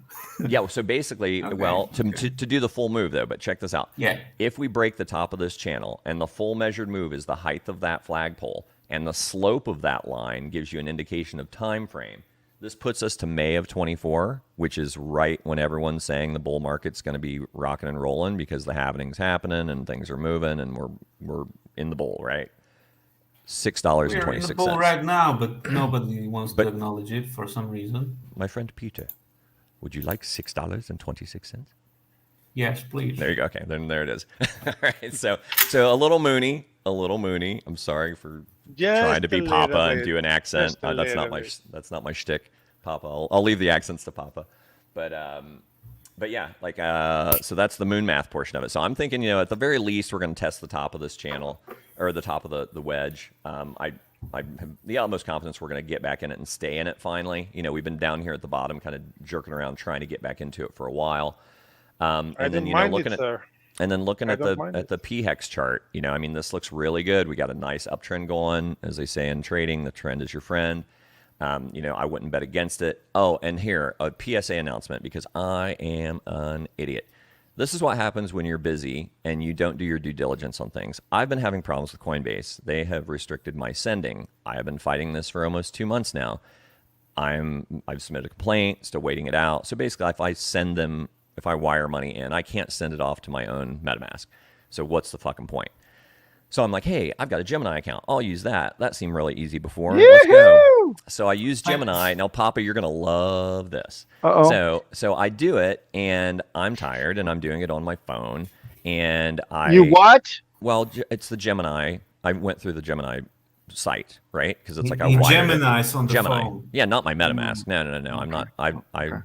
Yeah, so basically, to do the full move, though, but check this out. Yeah. If we break the top of this channel, and the full measured move is the height of that flagpole, and the slope of that line gives you an indication of time frame, this puts us to May of 24, which is right when everyone's saying the bull market's going to be rocking and rolling because the halvening's happening and things are moving, and we're in the bull, right? $6.26. We're in the bull right now, but nobody wants to acknowledge it for some reason. My friend Peter, would you like $6.26? Yes, please. There you go. Okay, then there it is. All right. So a little Mooney. I'm sorry for trying to be Papa and do an accent. That's not my shtick, Papa. I'll leave the accents to Papa. But yeah, so that's the moon math portion of it. So I'm thinking, at the very least, we're going to test the top of this channel, or the top of the wedge. I have the utmost confidence we're going to get back in it and stay in it finally. We've been down here at the bottom kind of jerking around trying to get back into it for a while. And then looking at the PHEX chart, this looks really good. We got a nice uptrend going. As they say in trading, the trend is your friend. I wouldn't bet against it. Oh, and here, a PSA announcement, because I am an idiot. This is what happens when you're busy and you don't do your due diligence on things. I've been having problems with Coinbase. They have restricted my sending. I have been fighting this for almost 2 months now. I've submitted a complaint, still waiting it out. So basically, if I wire money in, I can't send it off to my own MetaMask. So what's the fucking point? So I'm like, hey, I've got a Gemini account. I'll use that. That seemed really easy before. Let's go. So I use Gemini. Now, Papa, you're going to love this. So I do it, and I'm tired, and I'm doing it on my phone. And You what? Well, it's the Gemini. I went through the Gemini site, right? Because it's like a Gemini's on the phone. Yeah, not my MetaMask. No. I'm not. I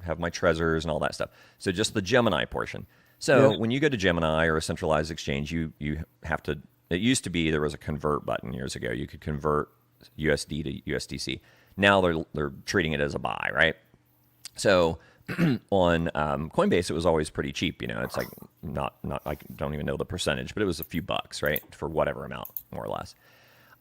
have my Trezors and all that stuff. So just the Gemini portion. So when you go to Gemini or a centralized exchange, you have to. It used to be there was a convert button years ago. You could convert USD to USDC. Now they're treating it as a buy, right? So on Coinbase, it was always pretty cheap. You know, it's like not I don't even know the percentage, but it was a few bucks, right, for whatever amount, more or less.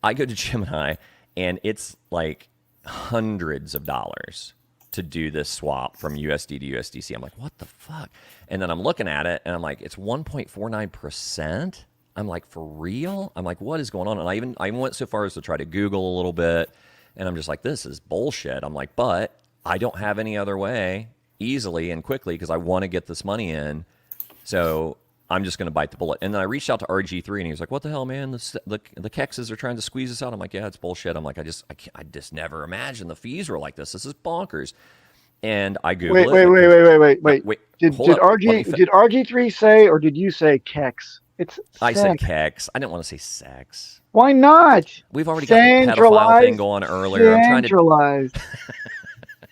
I go to Gemini, and it's like hundreds of dollars to do this swap from USD to USDC. I'm like, what the fuck? And then I'm looking at it, and I'm like, it's 1.49%. I'm like, for real? I'm like, what is going on? And I even went so far as to try to Google a little bit, and I'm just like, this is bullshit. I'm like, but I don't have any other way easily and quickly because I want to get this money in. So I'm just going to bite the bullet. And then I reached out to RG3, and he was like, what the hell, man? The Kexes are trying to squeeze us out. I'm like, yeah, it's bullshit. I'm like, I just never imagined the fees were like this. This is bonkers. And I Googled it. Wait. Did RG3 say, or did you say Kex? I said Kex. I didn't want to say sex. Why not? We've already got the pedophile thing going earlier. I'm trying to.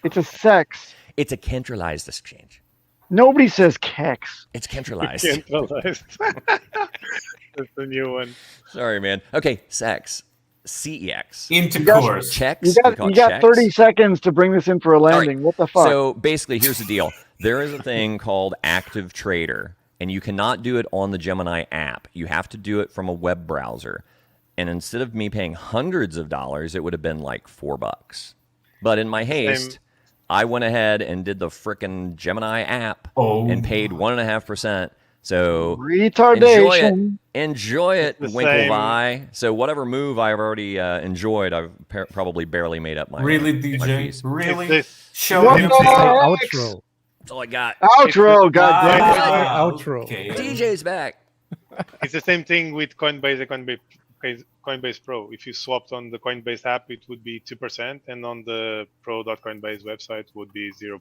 It's a sex. It's a centralized exchange. Nobody says Kex. It's centralized. Centralized. That's the new one. Sorry, man. Okay, sex. CEX. Intercourse. Checks. You got 30 seconds to bring this in for a landing. Right. What the fuck? So basically, here's the deal. There is a thing called Active Trader, and you cannot do it on the Gemini app. You have to do it from a web browser. And instead of me paying hundreds of dollars, it would have been like $4. But in my haste, I went ahead and did the frickin' Gemini app and paid 1.5%. So retardation. Enjoy it, Winklevie. So whatever move I've already enjoyed, I've probably barely made up my DJ. My really? Show me outro. That's all I got. Outro, goddamn. Outro. Okay. DJ's back. It's the same thing with Coinbase and Coinbase Pro. If you swapped on the Coinbase app, it would be 2%, and on the pro.coinbase website would be 0.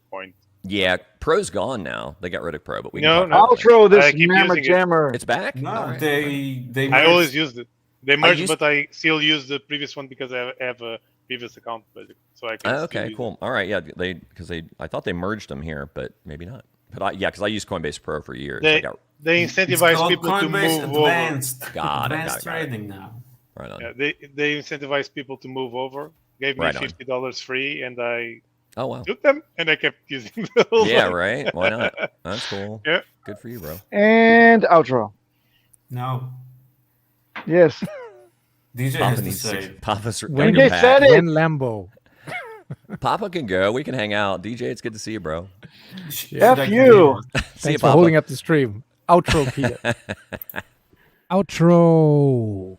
Yeah, Pro's gone now. They got rid of Pro, but we no. Outro this mammer jammer. It's back. No, right. they. I always used it. They merged, but I still use the previous one because I have a previous account, basically. So I can. Okay, cool. All right, yeah, I thought they merged them here, but maybe not. But because I used Coinbase Pro for years. They incentivize people Coinbase to move Advanced. over. Got it. Trading now. Right on. Yeah, they incentivize people to move over. Gave me $50 free, and I took them, and I kept using them. Yeah, right. Why not? That's cool. Yeah, good for you, bro. And outro. No. Yes. DJ Papa has to needs say. Papa's when they said it. When Lambo. Papa can go. We can hang out. DJ, it's good to see you, bro. F you. Thanks for holding up the stream. Outro, Peter. Outro.